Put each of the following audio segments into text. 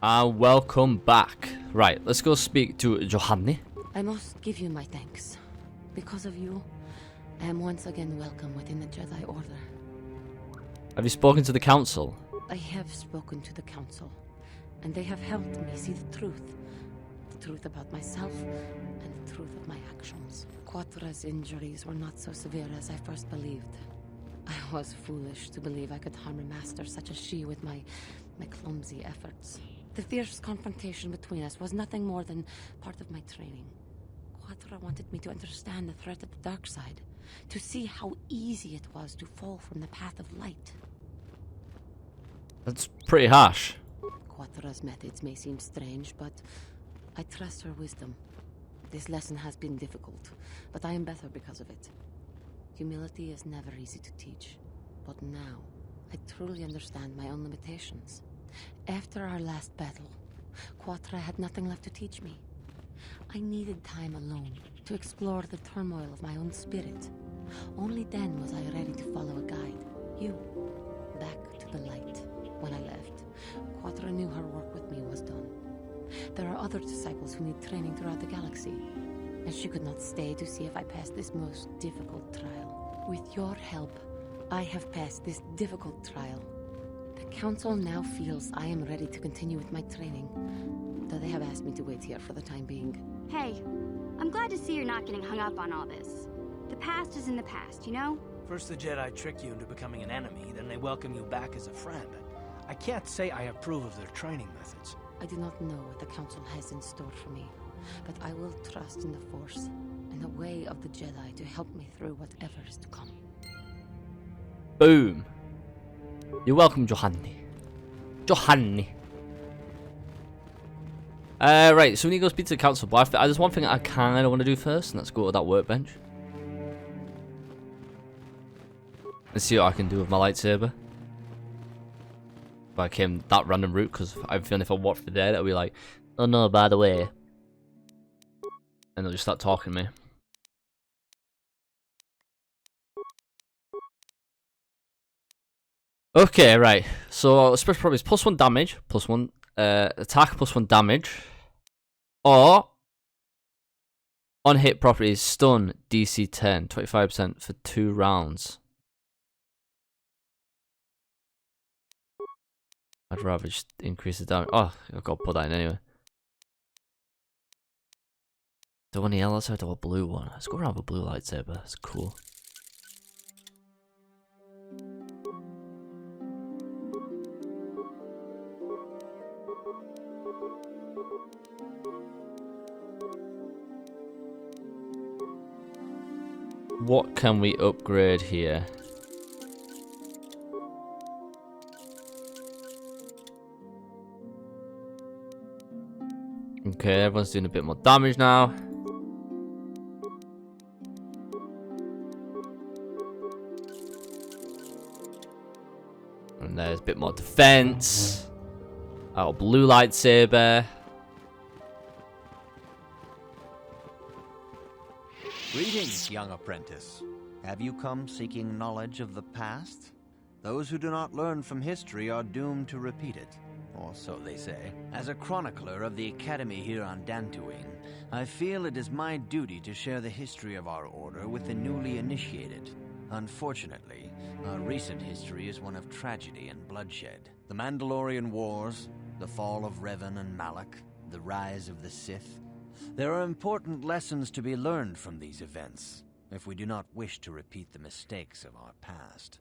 And welcome back. Right, let's go speak to Juhani. I must give you my thanks. Because of you, I am once again welcome within the Jedi Order. Have you spoken to the council? I have spoken to the council, and they have helped me see the truth. The truth about myself, and the truth of my actions. Quatra's injuries were not so severe as I first believed. I was foolish to believe I could harm a master such as she with my clumsy efforts. The fierce confrontation between us was nothing more than part of my training. Quatra wanted me to understand the threat of the dark side, to see how easy it was to fall from the path of light. That's pretty harsh. Quatra's methods may seem strange, but I trust her wisdom. This lesson has been difficult, but I am better because of it. Humility is never easy to teach, but now I truly understand my own limitations. After our last battle, Quatra had nothing left to teach me. I needed time alone to explore the turmoil of my own spirit. Only then was I ready to follow a guide. You. Back to the light. When I left, Quatra knew her work with me was done. There are other disciples who need training throughout the galaxy, and she could not stay to see if I passed this most difficult trial. With your help, I have passed this difficult trial. The Council now feels I am ready to continue with my training, though they have asked me to wait here for the time being. Hey, I'm glad to see you're not getting hung up on all this. The past is in the past, you know? First the Jedi trick you into becoming an enemy, then they welcome you back as a friend. I can't say I approve of their training methods. I do not know what the Council has in store for me, but I will trust in the Force and the way of the Jedi to help me through whatever is to come. Boom. You're welcome, Juhani. Juhani. Right, so we need to go speak to the council, but there's one thing I kind of want to do first, and let's go to that workbench. And see what I can do with my lightsaber. If I came that random route, because I'm feeling if I walk through there, it'll be like, oh no, by the way. And they'll just start talking to me. Okay, right. So special properties +1 damage, +1 attack, +1 damage, or on hit properties stun DC 10, 25% for 2 rounds. I'd rather just increase the damage. Oh, I've got to put that in anyway. Do I want the yellow side or a blue one? Let's go around with a blue lightsaber. That's cool. What can we upgrade here? Okay, everyone's doing a bit more damage now. And there's a bit more defense. Oh, blue lightsaber. Greetings, young apprentice. Have you come seeking knowledge of the past? Those who do not learn from history are doomed to repeat it, or so they say. As a chronicler of the Academy here on Dantooine, I feel it is my duty to share the history of our order with the newly initiated. Unfortunately, our recent history is one of tragedy and bloodshed. The Mandalorian Wars, the fall of Revan and Malak, the rise of the Sith. There are important lessons to be learned from these events, if we do not wish to repeat the mistakes of our past.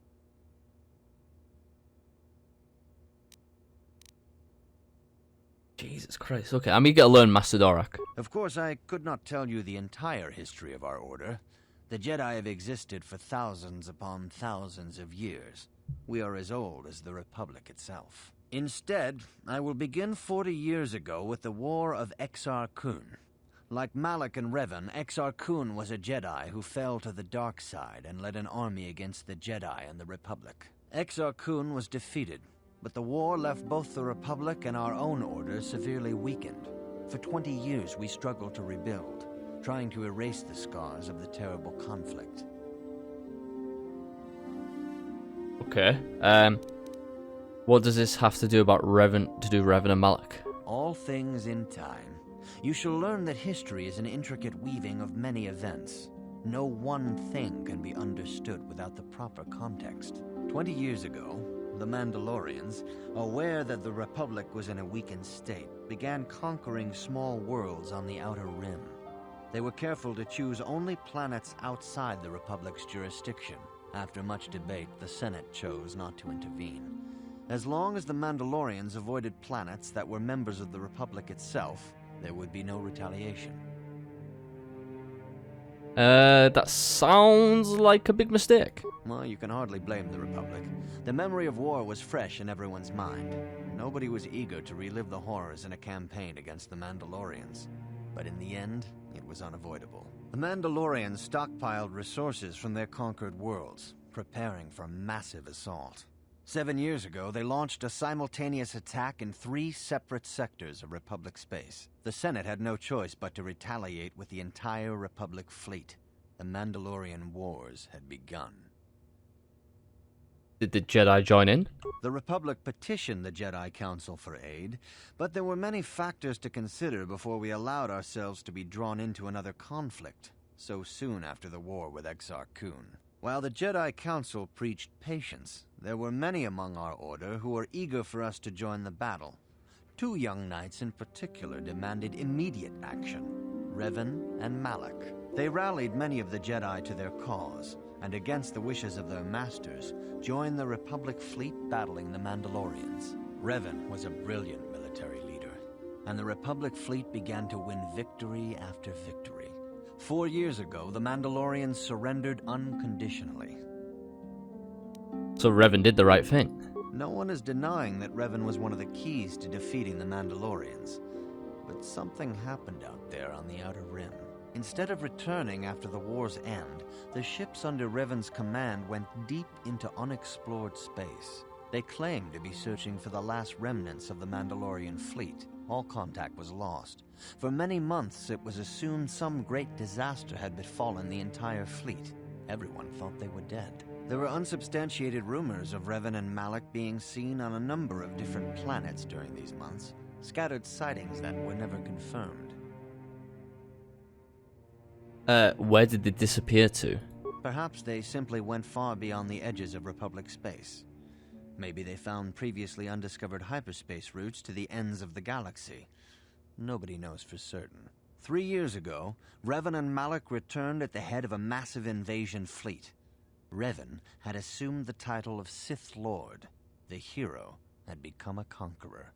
Jesus Christ. Okay, I'm gonna get to learn Master Dorak. Of course, I could not tell you the entire history of our order. The Jedi have existed for thousands upon thousands of years. We are as old as the Republic itself. Instead, I will begin 40 years ago with the War of Exar Kun. Like Malak and Revan, Exar Kun was a Jedi who fell to the dark side and led an army against the Jedi and the Republic. Exar Kun was defeated, but the war left both the Republic and our own order severely weakened. For 20 years we struggled to rebuild, trying to erase the scars of the terrible conflict. Okay. What does this have to do about Revan and Malak? All things in time. You shall learn that history is an intricate weaving of many events. No one thing can be understood without the proper context. 20 years ago, the Mandalorians, aware that the Republic was in a weakened state, began conquering small worlds on the Outer Rim. They were careful to choose only planets outside the Republic's jurisdiction. After much debate, the Senate chose not to intervene. As long as the Mandalorians avoided planets that were members of the Republic itself, there would be no retaliation. That sounds like a big mistake. Well, you can hardly blame the Republic. The memory of war was fresh in everyone's mind. Nobody was eager to relive the horrors in a campaign against the Mandalorians. But in the end, it was unavoidable. The Mandalorians stockpiled resources from their conquered worlds, preparing for a massive assault. 7 years ago, they launched a simultaneous attack in 3 separate sectors of Republic space. The Senate had no choice but to retaliate with the entire Republic fleet. The Mandalorian Wars had begun. Did the Jedi join in? The Republic petitioned the Jedi Council for aid, but there were many factors to consider before we allowed ourselves to be drawn into another conflict, so soon after the war with Exar Kun. While the Jedi Council preached patience, there were many among our order who were eager for us to join the battle. 2 young knights in particular demanded immediate action, Revan and Malak. They rallied many of the Jedi to their cause, and against the wishes of their masters, joined the Republic fleet battling the Mandalorians. Revan was a brilliant military leader, and the Republic fleet began to win victory after victory. 4 years ago, the Mandalorians surrendered unconditionally. So Revan did the right thing. No one is denying that Revan was one of the keys to defeating the Mandalorians. But something happened out there on the Outer Rim. Instead of returning after the war's end, the ships under Revan's command went deep into unexplored space. They claimed to be searching for the last remnants of the Mandalorian fleet. All contact was lost. For many months, it was assumed some great disaster had befallen the entire fleet. Everyone thought they were dead. There were unsubstantiated rumors of Revan and Malak being seen on a number of different planets during these months, scattered sightings that were never confirmed. Where did they disappear to? Perhaps they simply went far beyond the edges of Republic space. Maybe they found previously undiscovered hyperspace routes to the ends of the galaxy. Nobody knows for certain. 3 years ago, Revan and Malak returned at the head of a massive invasion fleet. Revan had assumed the title of Sith Lord. The hero had become a conqueror.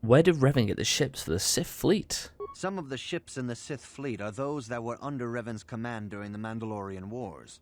Where did Revan get the ships for the Sith fleet? Some of the ships in the Sith fleet are those that were under Revan's command during the Mandalorian Wars.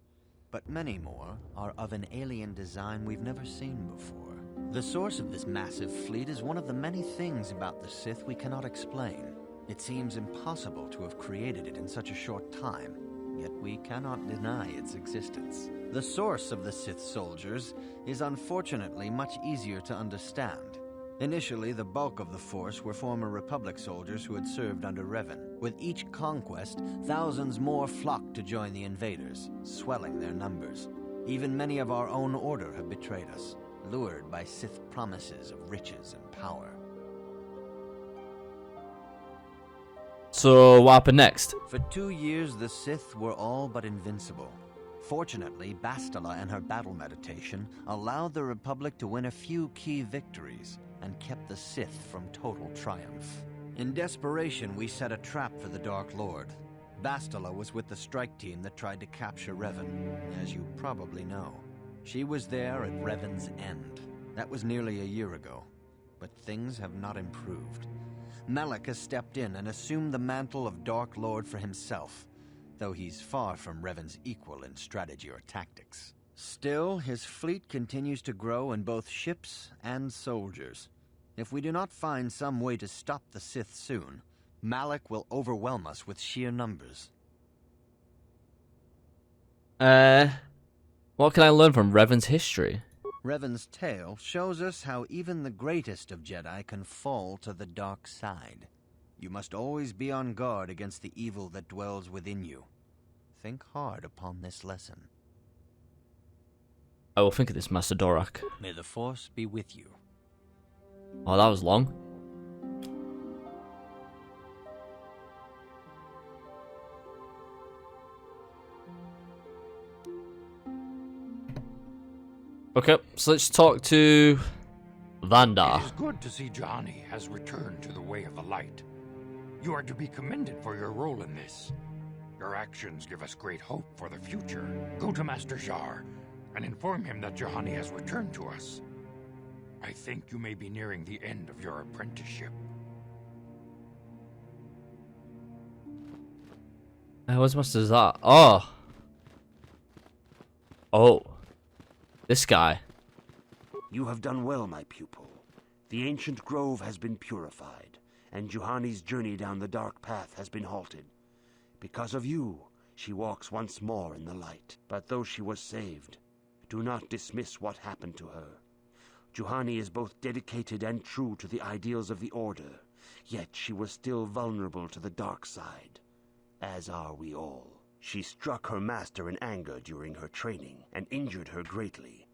But many more are of an alien design we've never seen before. The source of this massive fleet is one of the many things about the Sith we cannot explain. It seems impossible to have created it in such a short time, yet we cannot deny its existence. The source of the Sith soldiers is unfortunately much easier to understand. Initially, the bulk of the force were former Republic soldiers who had served under Revan. With each conquest, thousands more flocked to join the invaders, swelling their numbers. Even many of our own order have betrayed us, lured by Sith promises of riches and power. So what happened next? For 2 years, the Sith were all but invincible. Fortunately, Bastila and her battle meditation allowed the Republic to win a few key victories, and kept the Sith from total triumph. In desperation, we set a trap for the Dark Lord. Bastila was with the strike team that tried to capture Revan, as you probably know. She was there at Revan's end. That was nearly a year ago, but things have not improved. Malak has stepped in and assumed the mantle of Dark Lord for himself, though he's far from Revan's equal in strategy or tactics. Still, his fleet continues to grow in both ships and soldiers. If we do not find some way to stop the Sith soon, Malak will overwhelm us with sheer numbers. What can I learn from Revan's history? Revan's tale shows us how even the greatest of Jedi can fall to the dark side. You must always be on guard against the evil that dwells within you. Think hard upon this lesson. I will think of this, Master Dorak. May the Force be with you. Oh, that was long. Okay, so let's talk to Vanda. It is good to see Juhani has returned to the way of the light. You are to be commended for your role in this. Your actions give us great hope for the future. Go to Master Jar and inform him that Juhani has returned to us. I think you may be nearing the end of your apprenticeship. What's Master Jar? Oh. Oh. This guy. You have done well, my pupil. The ancient grove has been purified, and Juhani's journey down the dark path has been halted. Because of you, she walks once more in the light. But though she was saved, do not dismiss what happened to her. Juhani is both dedicated and true to the ideals of the Order, yet she was still vulnerable to the dark side, as are we all. She struck her master in anger during her training and injured her greatly.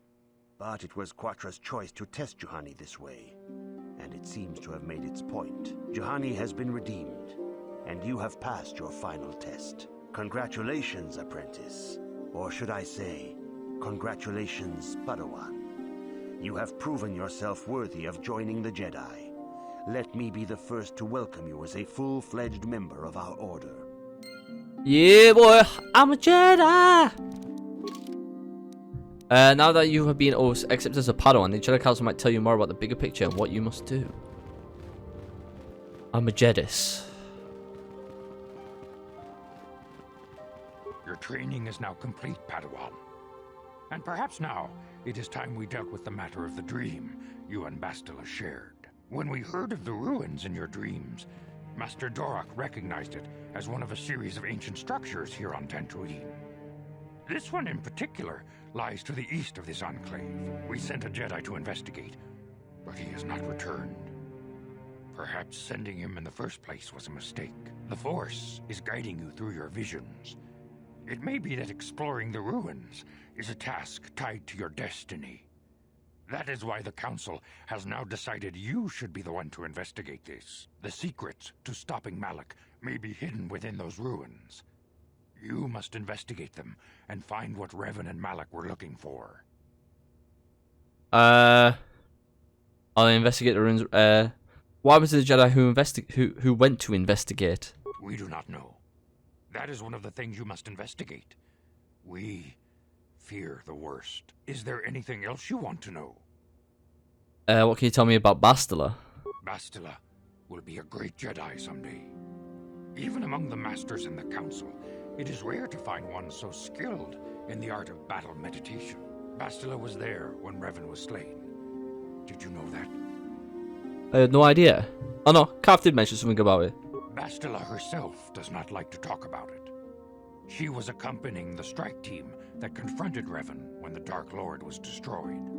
But it was Quatra's choice to test Juhani this way, and it seems to have made its point. Juhani has been redeemed, and you have passed your final test. Congratulations, apprentice. Or should I say, congratulations, Padawan. You have proven yourself worthy of joining the Jedi. Let me be the first to welcome you as a full-fledged member of our Order. Yeah, boy, I'm a Jedi. Now that you have been accepted as a Padawan, the Jedi Council might tell you more about the bigger picture and what you must do. I'm a Jedis. Your training is now complete, Padawan. And perhaps now, it is time we dealt with the matter of the dream you and Bastila shared. When we heard of the ruins in your dreams, Master Dorak recognized it as one of a series of ancient structures here on Dantooine. This one in particular lies to the east of this enclave. We sent a Jedi to investigate, but he has not returned. Perhaps sending him in the first place was a mistake. The Force is guiding you through your visions. It may be that exploring the ruins is a task tied to your destiny. That is why the Council has now decided you should be the one to investigate this. The secrets to stopping Malak may be hidden within those ruins. You must investigate them and find what Revan and Malak were looking for. I'll investigate the ruins. Why was it the Jedi who went to investigate? We do not know. That is one of the things you must investigate. We fear the worst. Is there anything else you want to know? What can you tell me about Bastila? Bastila will be a great Jedi someday. Even among the Masters in the Council, it is rare to find one so skilled in the art of battle meditation. Bastila was there when Revan was slain. Did you know that? I had no idea. Oh no, Kath did mention something about it. Bastila herself does not like to talk about it. She was accompanying the strike team that confronted Revan when the Dark Lord was destroyed.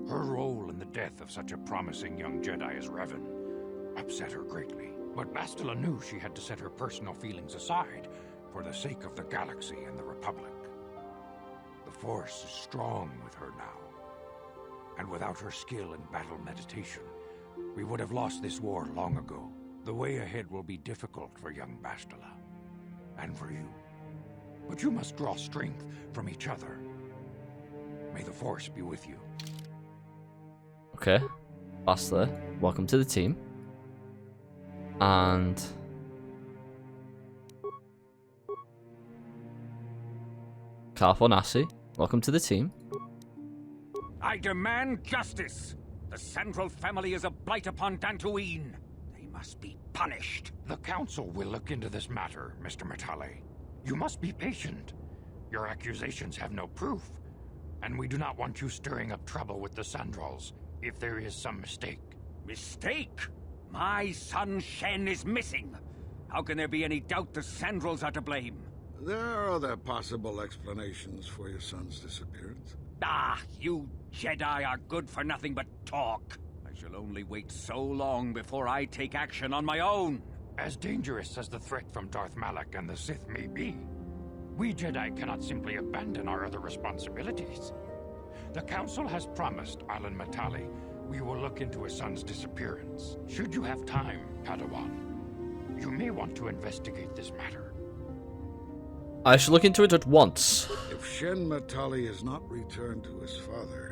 Her role in the death of such a promising young Jedi as Revan upset her greatly. But Bastila knew she had to set her personal feelings aside for the sake of the galaxy and the Republic. The Force is strong with her now. And without her skill in battle meditation, we would have lost this war long ago. The way ahead will be difficult for young Bastila. And for you. But you must draw strength from each other. May the Force be with you. Okay. Bastila, welcome to the team. And Karfonasi, welcome to the team. I demand justice! The Sandral family is a blight upon Dantooine. They must be punished. The Council will look into this matter, Mr. Matale. You must be patient. Your accusations have no proof, and we do not want you stirring up trouble with the Sandrals if there is some mistake. Mistake? My son Shen is missing. How can there be any doubt the Sandrals are to blame? There are other possible explanations for your son's disappearance. Ah, you Jedi are good for nothing but talk. I shall only wait so long before I take action on my own. As dangerous as the threat from Darth Malak and the Sith may be, we Jedi cannot simply abandon our other responsibilities. The Council has promised Alan Matale we will look into a son's disappearance. Should you have time, Padawan, you may want to investigate this matter. I should look into it at once. If Shen Matale is not returned to his father,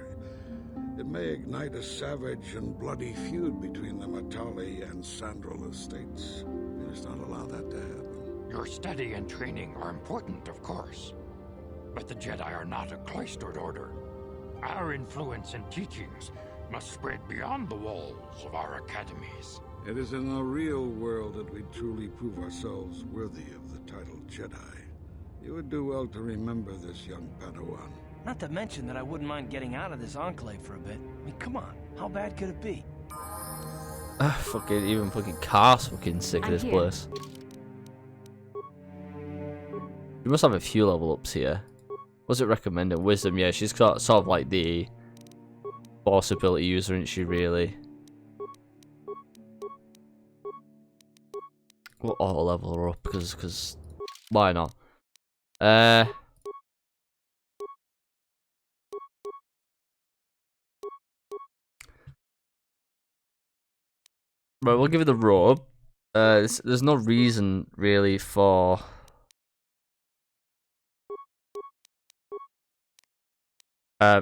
it may ignite a savage and bloody feud between the Matale and Sandral estates. We must not allow that to happen. Your study and training are important, of course. But the Jedi are not a cloistered order. Our influence and teachings must spread beyond the walls of our academies. It is in the real world that we truly prove ourselves worthy of the title Jedi. You would do well to remember this, young Padawan. Not to mention that I wouldn't mind getting out of this enclave for a bit. I mean, come on. How bad could it be? Fucking, even fucking Car's fucking sick of this place. You must have a few level ups here. What's it recommending? Wisdom, yeah, she's got sort of like the Force ability user, isn't she, really? We'll auto level her up because why not? Right, we'll give it the robe. There's no reason really for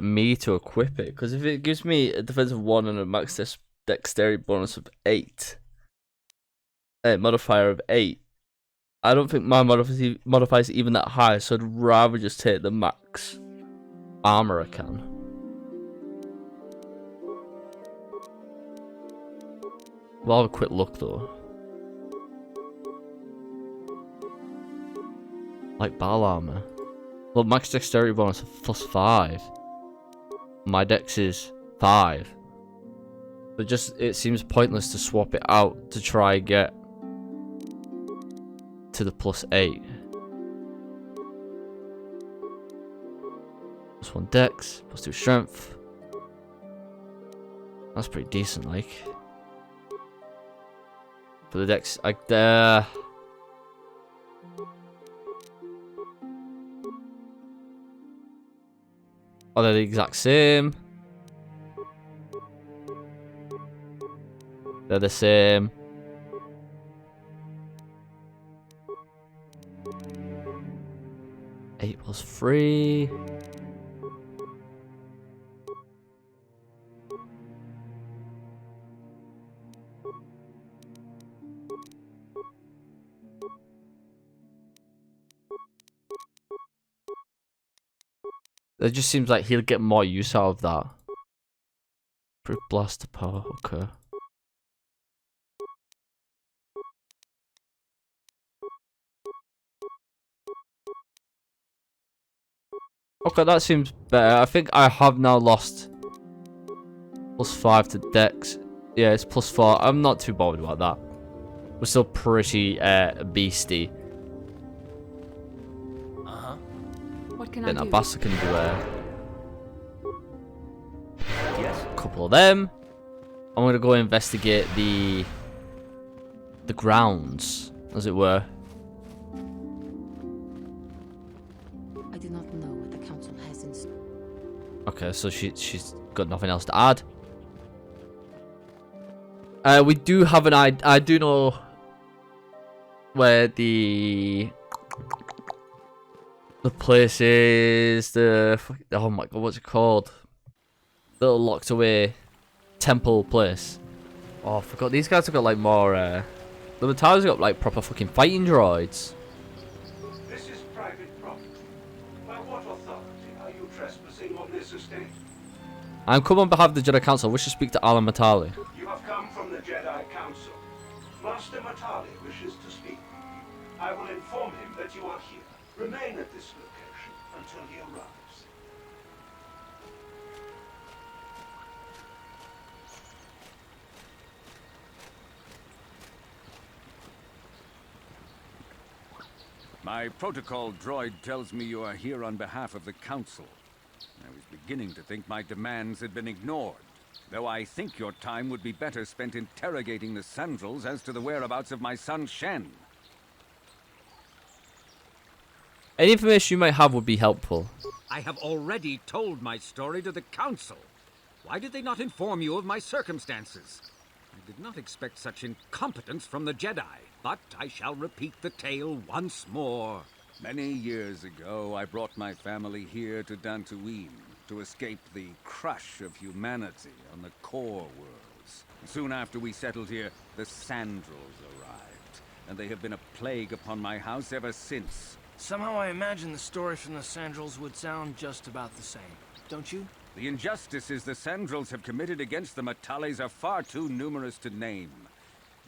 me to equip it, because if it gives me a defensive 1 and a max dexterity bonus of 8, a modifier of 8, I don't think my modifier is even that high, so I'd rather just take the max armor I can. We'll have a quick look though. Like battle armor. Well, max dexterity bonus of +5. My dex is 5. But it seems pointless to swap it out to try and get to the +8. +1 dex, +2 strength. That's pretty decent, like. For the dex, oh, they're the exact same. They're the same. Eight +3. It just seems like he'll get more use out of that. Brick blaster power, okay. Okay, that seems better. I think I have now lost +5 to dex. Yeah, it's +4. I'm not too bothered about that. We're still pretty beastie. What can Then I our do? bastard can do a couple of them. I'm gonna go investigate the grounds, as it were. I do not know what the council has in store. Okay, so she's got nothing else to add. We do have an I do know where the place is. Oh my god, what's it called? The little locked away temple place. Oh, I forgot. These guys have got like more. The Matale's got like proper fucking fighting droids. This is private property. By what authority are you trespassing on this estate? I'm come on behalf of the Jedi Council. I wish to speak to Alan Matale. You have come from the Jedi Council. Master Matale wishes to speak. I will inform him that you are here. Remain at this location until he arrives. My protocol droid tells me you are here on behalf of the Council. I was beginning to think my demands had been ignored, though I think your time would be better spent interrogating the Sandrals as to the whereabouts of my son Shen. Any information you might have would be helpful. I have already told my story to the Council. Why did they not inform you of my circumstances? I did not expect such incompetence from the Jedi, but I shall repeat the tale once more. Many years ago, I brought my family here to Dantooine to escape the crush of humanity on the core worlds. Soon after we settled here, the Sandrals arrived, and they have been a plague upon my house ever since. Somehow I imagine the story from the Sandrals would sound just about the same, don't you? The injustices the Sandrals have committed against the Matales are far too numerous to name.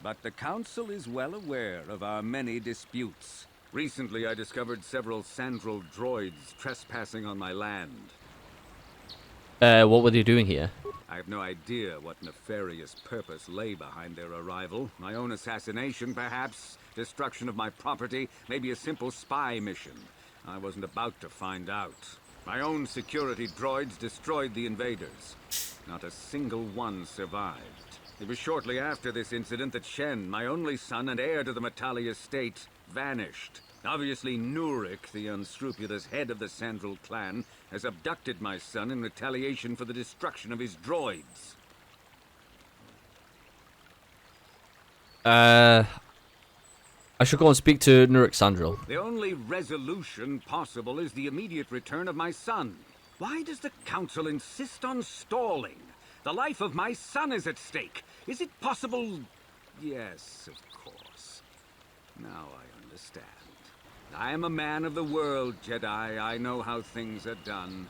But the Council is well aware of our many disputes. Recently, I discovered several Sandral droids trespassing on my land. What were they doing here? I have no idea what nefarious purpose lay behind their arrival. My own assassination, perhaps. Destruction of my property. Maybe a simple spy mission. I wasn't about to find out. My own security droids destroyed the invaders. Not a single one survived. It was shortly after this incident that Shen, my only son and heir to the Matale estate, vanished. Obviously, Nurik, the unscrupulous head of the Sandral clan, has abducted my son in retaliation for the destruction of his droids. I should go and speak to Nurik Sandral. The only resolution possible is the immediate return of my son. Why does the Council insist on stalling? The life of my son is at stake. Is it possible? Yes, of course. Now I understand. I am a man of the world, Jedi. I know how things are done.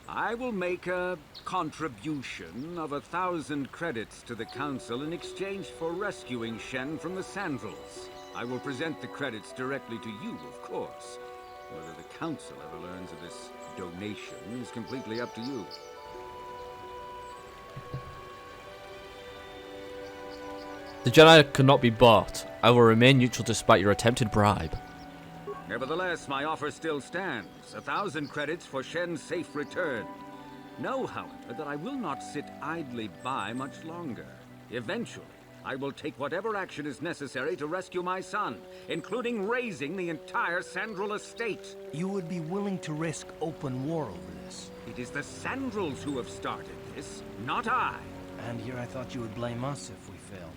I will make a contribution of 1,000 credits to the Council in exchange for rescuing Shen from the Sandrals. I will present the credits directly to you, of course. Whether the Council ever learns of this donation is completely up to you. The Jedi cannot be bought. I will remain neutral despite your attempted bribe. Nevertheless, my offer still stands. 1,000 credits for Shen's safe return. Know, however, that I will not sit idly by much longer. Eventually, I will take whatever action is necessary to rescue my son, including raising the entire Sandral estate. You would be willing to risk open war over this? It is the Sandrals who have started this, not I. And here I thought you would blame us if we failed.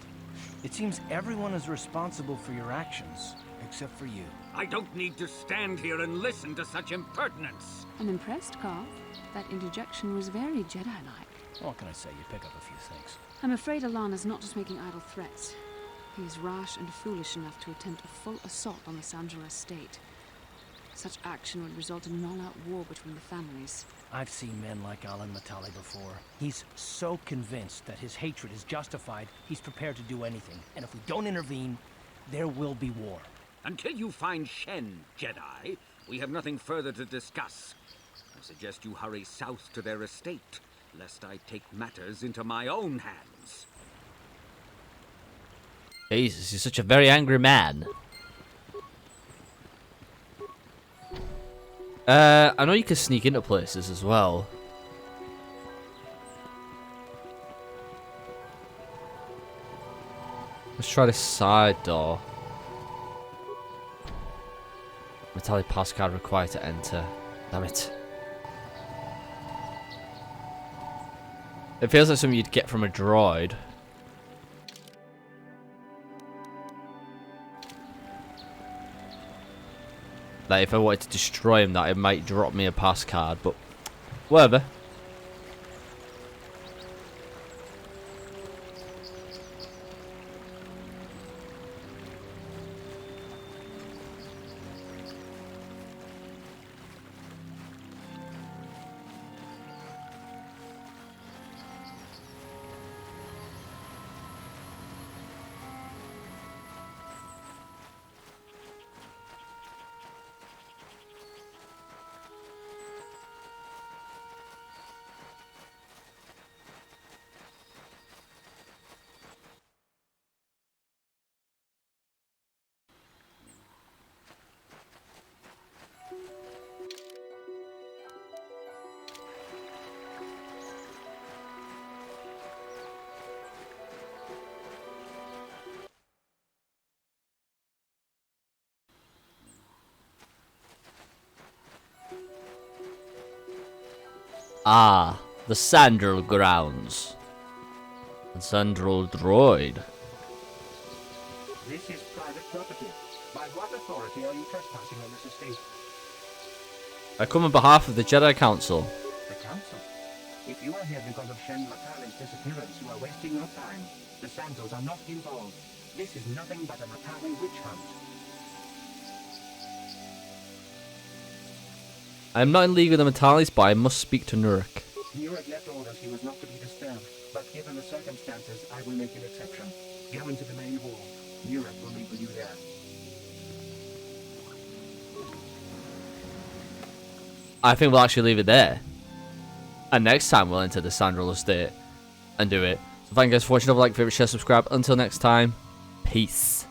It seems everyone is responsible for your actions, except for you. I don't need to stand here and listen to such impertinence. I'm impressed, Carl. That interjection was very Jedi-like. What can I say? You pick up a few things. I'm afraid Alana's not just making idle threats. He is rash and foolish enough to attempt a full assault on the Sandral estate. Such action would result in an all-out war between the families. I've seen men like Alan Matale before. He's so convinced that his hatred is justified, he's prepared to do anything. And if we don't intervene, there will be war. Until you find Shen, Jedi, we have nothing further to discuss. I suggest you hurry south to their estate, lest I take matters into my own hands. Jesus, he's such a very angry man. I know you can sneak into places as well. Let's try this side door. Matale pass card required to enter. Damn it. It feels like something you'd get from a droid. Like if I wanted to destroy him, that it might drop me a pass card, but whatever. Ah, The Sandral grounds. And Sandral droid. This is private property. By what authority are you trespassing on this estate? I come on behalf of the Jedi Council. The Council? If you are here because of Shen Matale's disappearance, you are wasting your time. The Sandrals are not involved. This is nothing but a Matale witch hunt. I am not in league with the Matales, but I must speak to Nurk. Nurek left orders he was not to be disturbed, but given the circumstances, I will make an exception. Go into the main hall. Nurek will meet with you there. I think we'll actually leave it there. And next time we'll enter the Sandral estate and do it. So thank you guys for watching. Don't forget to like, favorite, share, subscribe. Until next time, peace.